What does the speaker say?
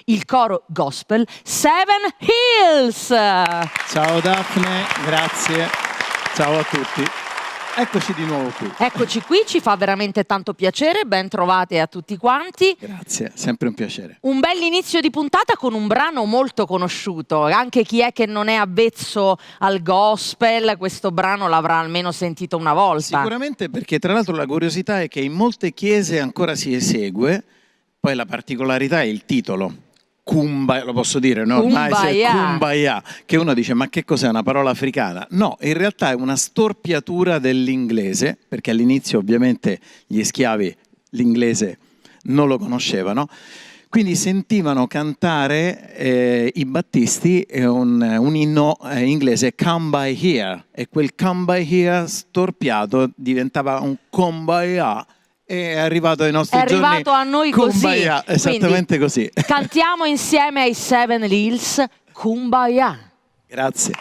il coro gospel Seven Hills. Ciao Daphne, grazie. Ciao a tutti. Eccoci di nuovo qui. Eccoci qui, ci fa veramente tanto piacere, ben trovate a tutti quanti. Grazie, sempre un piacere. Un bell'inizio di puntata con un brano molto conosciuto, anche chi è che non è avvezzo al gospel, questo brano l'avrà almeno sentito una volta. Sicuramente, perché tra l'altro la curiosità è che in molte chiese ancora si esegue, poi la particolarità è il titolo. Kumbaya, lo posso dire, no? Kumbaya. Kumbaya, che uno dice ma che cos'è, una parola africana? No, in realtà è una storpiatura dell'inglese, perché all'inizio ovviamente gli schiavi l'inglese non lo conoscevano, quindi sentivano cantare i battisti un inno inglese, Come By Here, e quel Come By Here storpiato diventava un Kumbaya. È arrivato ai nostri giorni. È arrivato a noi Kumbaya, così. esattamente Quindi, così. cantiamo insieme ai Seven Hills Kumbaya. Grazie.